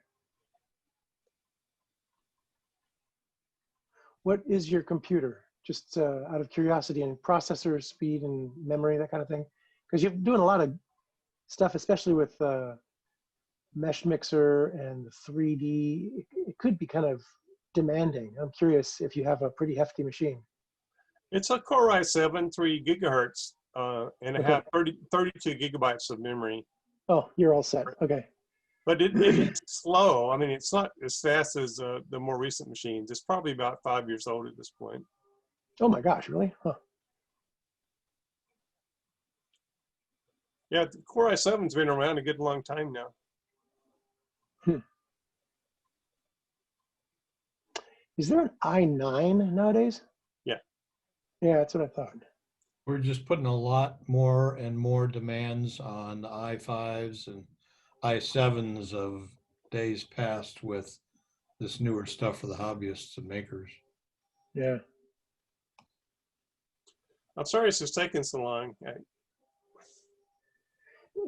What is your computer? Just out of curiosity, and processor speed and memory, that kind of thing? Because you're doing a lot of stuff, especially with mesh mixer and 3D. It could be kind of demanding. I'm curious if you have a pretty hefty machine. It's a Core i7, 3 gigahertz, and it Okay. has 32 gigabytes of memory. Oh, you're all set. Okay. But it is slow. I mean, it's not as fast as the more recent machines. It's probably about 5 years old at this point. Oh my gosh, really? Huh. Yeah, the Core i7's been around a good long time now. Is there an i9 nowadays? Yeah. Yeah, that's what I thought. We're just putting a lot more and more demands on the i5s and i7s of days past with this newer stuff for the hobbyists and makers. Yeah. I'm sorry this is taking so long.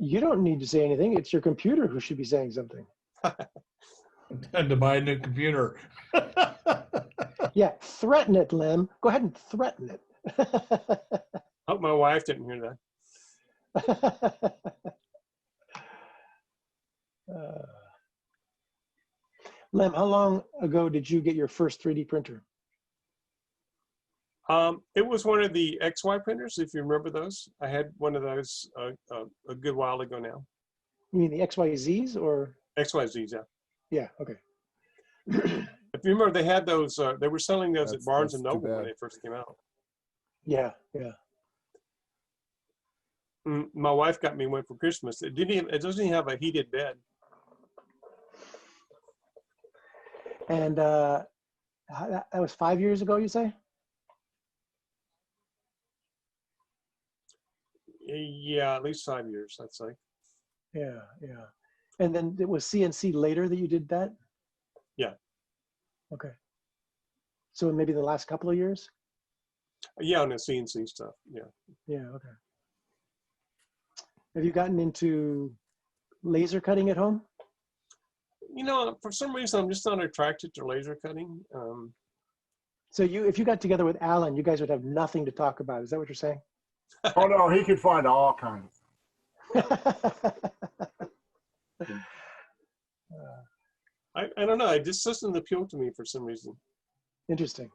You don't need to say anything. It's your computer who should be saying something. And to buy a new computer. Yeah, threaten it, Lem. Go ahead and threaten it. Hope my wife didn't hear that. Lem, how long ago did you get your first 3D printer? It was one of the XY printers, if you remember those. I had one of those a good while ago now. You mean the XYZs or? XYZs, yeah. Yeah, okay. If you remember, they had those, they were selling those at Barnes that's and too Noble when bad. they first came out. Yeah, yeah. My wife got me one for Christmas. It doesn't even have a heated bed. And that was 5 years ago, you say? Yeah, at least 5 years, I'd say. Yeah, yeah. And then it was CNC later that you did that? Yeah. Okay. So maybe the last couple of years? Yeah, on the CNC stuff, yeah. Yeah, okay. Have you gotten into laser cutting at home? You know, for some reason, I'm just not attracted to laser cutting. So if you got together with Alan, you guys would have nothing to talk about. Is that what you're saying? Oh, no, he could find all kinds. I don't know, it just doesn't appeal to me for some reason. Interesting.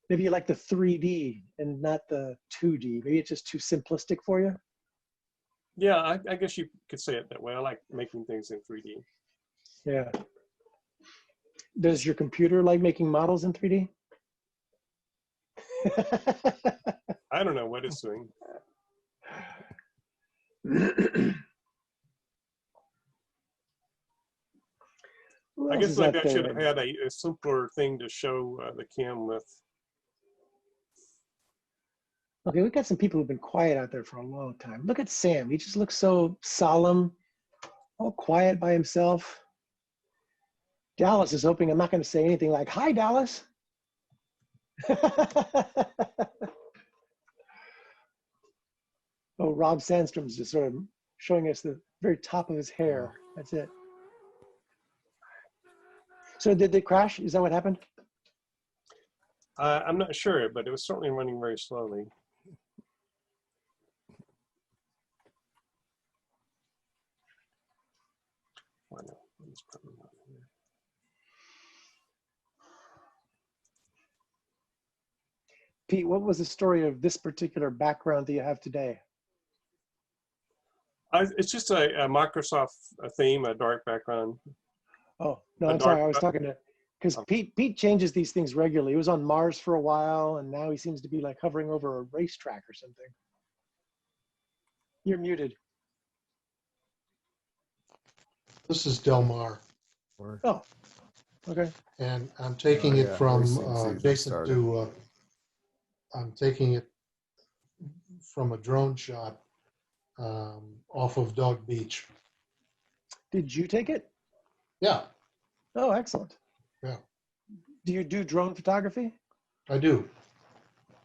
Maybe you like the 3D and not the 2D. Maybe it's just too simplistic for you. Yeah, I guess you could say it that way. I like making things in 3D. Yeah. Does your computer like making models in 3D? I don't know what it's doing. I guess like I should have had a simpler thing to show the cam with. Okay, we've got some people who've been quiet out there for a long time. Look at Sam. He just looks so solemn, all quiet by himself. Dallas is hoping I'm not going to say anything like, "Hi, Dallas." Oh, Rob Sandstrom's just sort of showing us the very top of his hair. That's it. So did they crash? Is that what happened? I'm not sure, but it was certainly running very slowly. Why not? It's probably not here. Pete, what was the story of this particular background that you have today? It's just a Microsoft theme, a dark background. Oh, no, I'm sorry. I was talking to, because Pete changes these things regularly. He was on Mars for a while, and now he seems to be like hovering over a racetrack or something. You're muted. This is Del Mar, Oh, okay. and I'm taking Oh, it yeah, from racing season Jason started. to, I'm taking it from a drone shot off of Dog Beach. Did you take it? Yeah, Oh, excellent. yeah. Do you do drone photography? I do.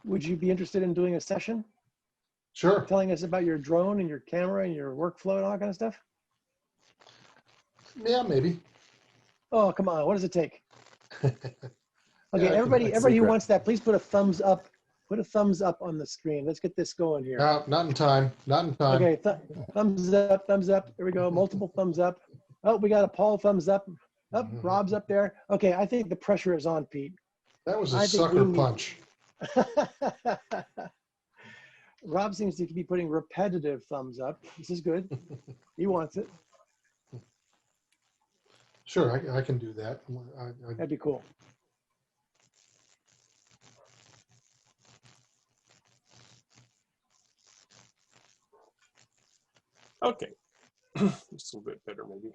Would you be interested in doing a session, Sure. telling us about your drone and your camera and your workflow and all that kind of stuff? Yeah, maybe. Oh, come on. What does it take? Okay, Yeah, everybody who secret. wants that, please put a thumbs up. Put a thumbs up on the screen. Let's get this going here. No, not in time. Not in time. Okay, thumbs up, thumbs up. Here we go. Multiple thumbs up. Oh, we got a Paul thumbs up. Up, Rob's up there. Okay, I think the pressure is on, Pete. That was a I think sucker we need- punch. Rob seems to be putting repetitive thumbs up. This is good. He wants it. Sure, I can do that. That'd be cool. Okay, just a little bit better maybe.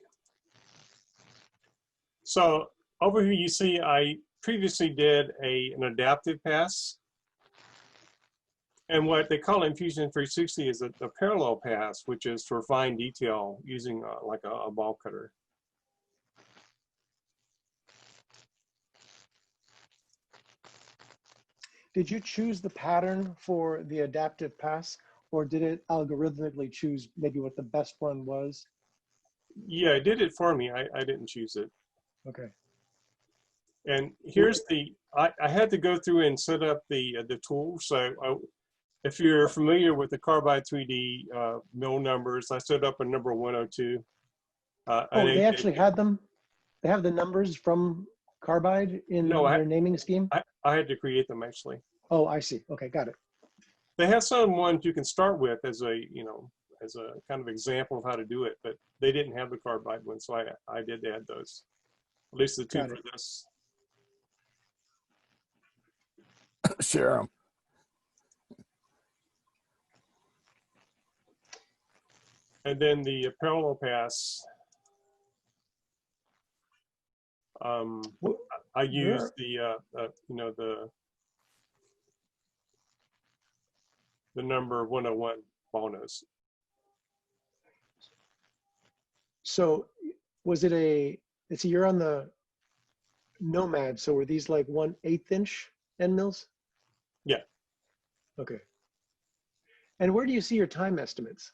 So over here you see I previously did an adaptive pass. And what they call in Fusion 360 is a parallel pass, which is for fine detail using like a ball cutter. Did you choose the pattern for the adaptive pass, or did it algorithmically choose maybe what the best one was? Yeah, it did it for me. I didn't choose it. Okay. And here's I had to go through and set up the tool. So if you're familiar with the Carbide 3D mill numbers, I set up a number 102. Oh, they actually had them? They have the numbers from Carbide in their naming scheme? I had to create them actually. Oh, I see. Okay, got it. They have some ones you can start with as a, as a kind of example of how to do it, but they didn't have the Carbide one, so I did add those. At least the two Got for it. this. Share them. And then the parallel pass, I used the number 101 ball nose. So was it let's see, you're on the Nomad, so were these like 1/8 inch end mills? Yeah. Okay. And where do you see your time estimates?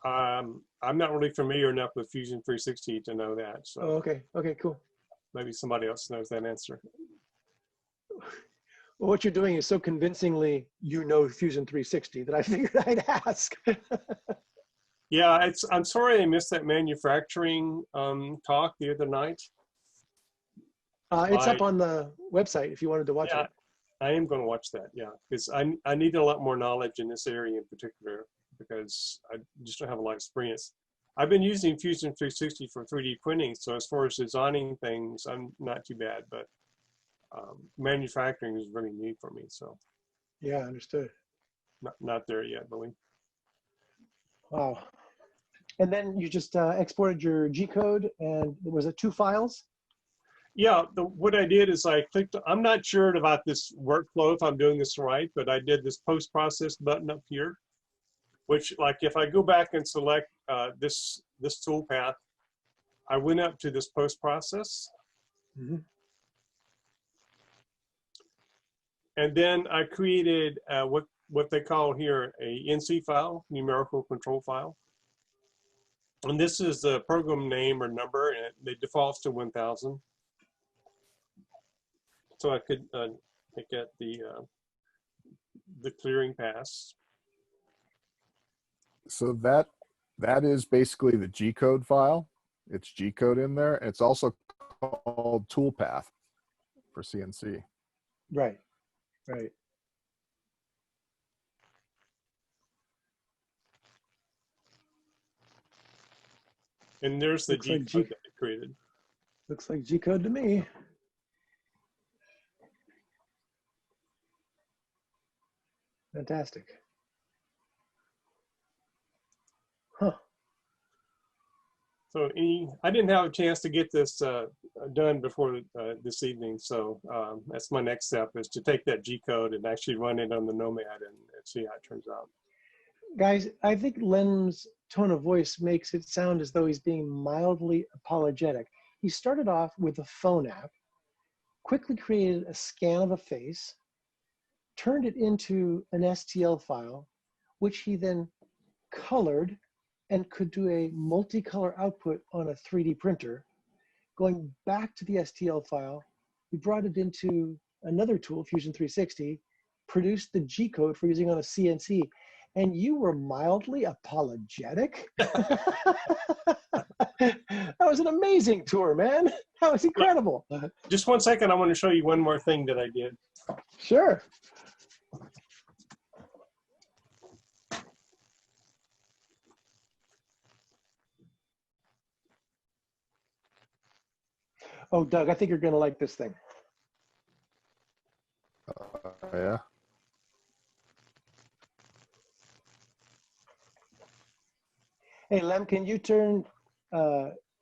I'm not really familiar enough with Fusion 360 to know that. So Oh, okay. Okay, cool. maybe somebody else knows that answer. Well, what you're doing is so convincingly, Fusion 360 that I figured I'd ask. Yeah, I'm sorry I missed that manufacturing talk the other night. It's up on the website if you wanted to watch it. I am going to watch that, yeah, because I need a lot more knowledge in this area in particular, because I just don't have a lot of experience. I've been using Fusion 360 for 3D printing, so as far as designing things, I'm not too bad, but manufacturing is really new for me, so. Yeah, understood. Not there yet, really. Wow. And then you just exported your G-code, and was it 2 files? Yeah, what I did is I clicked, I'm not sure about this workflow, if I'm doing this right, but I did this post-process button up here, which, like, if I go back and select this toolpath, I went up to this post-process. Mm-hmm. And then I created what they call here a NC file, numerical control file. And this is the program name or number, and it defaults to 1000. So I could get the clearing pass. So that is basically the G-code file. It's G-code in there. It's also called toolpath for CNC. Right, right. And there's the Looks like G-code that I created. Looks like G-code to me. Fantastic. Huh. So I didn't have a chance to get this done before this evening. So that's my next step, is to take that G-code and actually run it on the Nomad and see how it turns out. Guys, I think Lem's tone of voice makes it sound as though he's being mildly apologetic. He started off with a phone app, quickly created a scan of a face, turned it into an STL file, which he then colored and could do a multicolor output on a 3D printer. Going back to the STL file, we brought it into another tool, Fusion 360, produced the G-code for using on a CNC, and you were mildly apologetic. That was an amazing tour, man. That was incredible. Just one second, I want to show you one more thing that I did. Sure. Oh, Doug, I think you're going to like this thing. Yeah. Hey, Lem, can you turn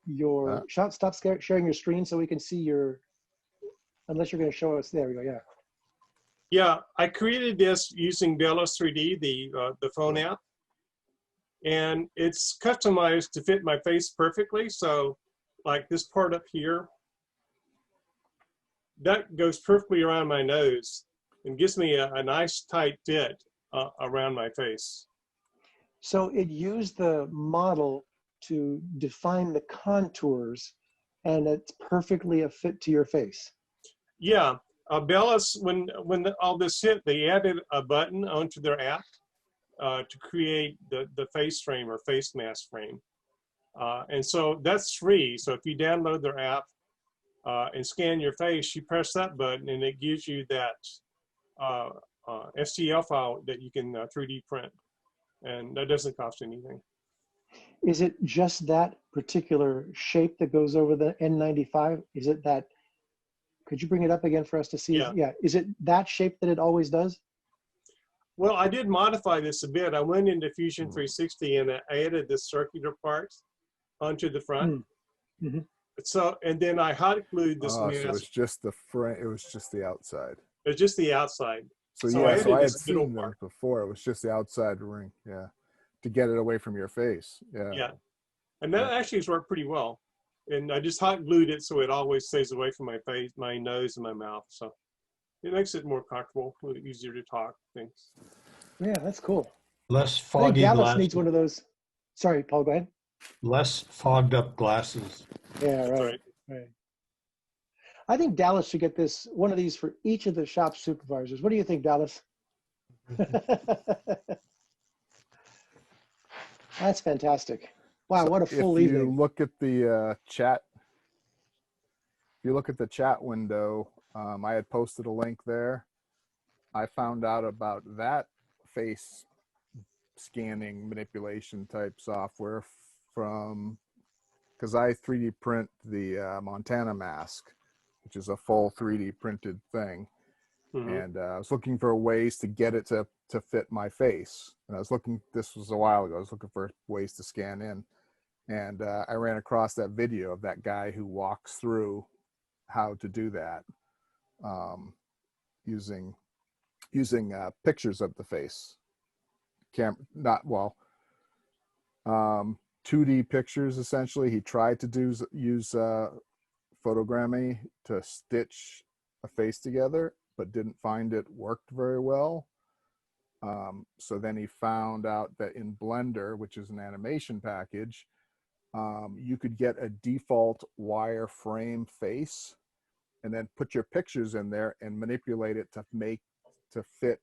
your stop sharing your screen so we can see your, unless you're going to show us. There we go. Yeah. Yeah, I created this using Bellus3D, the phone app, and it's customized to fit my face perfectly. So, like this part up here, that goes perfectly around my nose and gives me a nice tight fit around my face. So it used the model to define the contours, and it's perfectly a fit to your face. Yeah, Bellus, when all this hit, they added a button onto their app to create the face frame or face mask frame. And so that's free. So if you download their app and scan your face, you press that button and it gives you that STL file that you can 3D print. And that doesn't cost anything. Is it just that particular shape that goes over the N95? Is it that, could you bring it up again for us to see? Yeah. Yeah. Is it that shape that it always does? Well, I did modify this a bit. I went into Fusion 360 and I added the circular part onto the front. Mm-hmm. So, and then I hot glued this So mask. it's just the front. It was just the outside. It's just the outside. So, So yeah, I so added I had this middle seen them part. before. It was just the outside ring. Yeah, to get it away from your face. Yeah. Yeah, and that actually has worked pretty well. And I just hot glued it so it always stays away from my face, my nose, and my mouth. So it makes it more comfortable, a little easier to talk things. Yeah, that's cool. Less I think foggy Dallas glasses. needs one of those. Sorry, Paul, go ahead. Less fogged up glasses. Yeah, right. Right. I think Dallas should get this, one of these for each of the shop supervisors. What do you think, Dallas? That's fantastic. Wow, what a full If you evening. look at the chat, if you look at the chat window, I had posted a link there. I found out about that face scanning manipulation type software from, because I 3D print the Montana mask, which is a full 3D printed thing. And I was looking for ways to get it to fit my face. And I was looking, this was a while ago, I was looking for ways to scan in. And I ran across that video of that guy who walks through how to do that using pictures of the face. Not, well, 2D pictures, essentially. He tried to use photogrammetry to stitch a face together, but didn't find it worked very well. So then he found out that in Blender, which is an animation package, you could get a default wireframe face and then put your pictures in there and manipulate it to fit,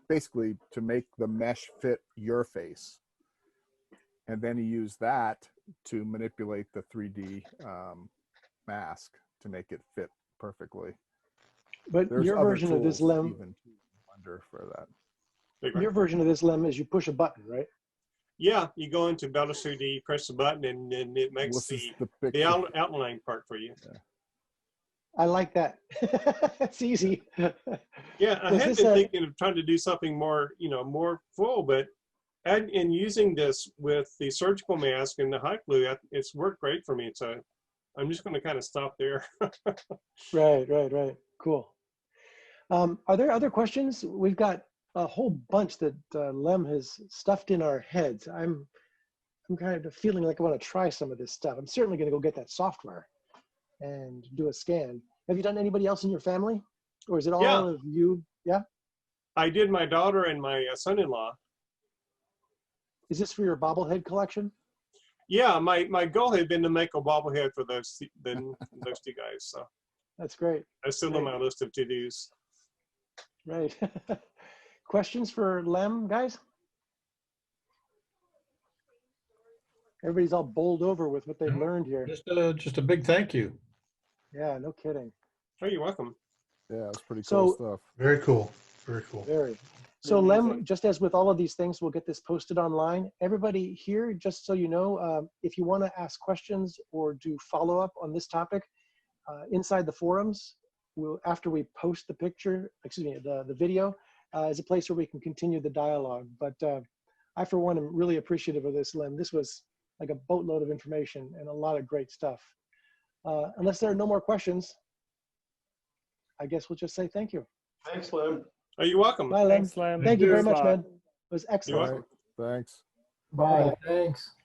basically to make the mesh fit your face. And then he used that to manipulate the 3D mask to make it fit perfectly. But There's your other version of this, tools Lem, even to Blender for that. your version of this, Lem, is you push a button, right? Yeah, you go into Bellus3D, press the button, and then it makes the outline part for you. Yeah. I like that. It's easy. Yeah, I had been thinking of trying to do something more, more full, but in using this with the surgical mask and the hot glue, it's worked great for me. So I'm just going to kind of stop there. Right. Cool. Are there other questions? We've got a whole bunch that Lem has stuffed in our heads. I'm kind of feeling like I want to try some of this stuff. I'm certainly going to go get that software and do a scan. Have you done anybody else in your family? Or is it all Yeah. of you? Yeah? I did my daughter and my son-in-law. Is this for your bobblehead collection? Yeah, my goal had been to make a bobblehead for those two guys. So That's great. that's still on my list of to-dos. Right. Questions for Lem, guys? Everybody's all bowled over with what they've No, learned here. Just a big thank you. Yeah, no kidding. Oh, you're welcome. Yeah, it's pretty So- cool stuff. Very cool. Very cool. Very. So Amazing. Lem, just as with all of these things, we'll get this posted online. Everybody here, just so you know, if you want to ask questions or do follow-up on this topic, inside the forums, after we post the picture, excuse me, the video, is a place where we can continue the dialogue. But I, for one, am really appreciative of this, Lem. This was like a boatload of information and a lot of great stuff. Unless there are no more questions, I guess we'll just say thank you. Thanks, Lem. Oh, you're welcome. Bye, Lem. Thanks, Lem. Thank you very Thanks a much, lot. man. It was You're excellent. welcome. Thanks. Bye, thanks.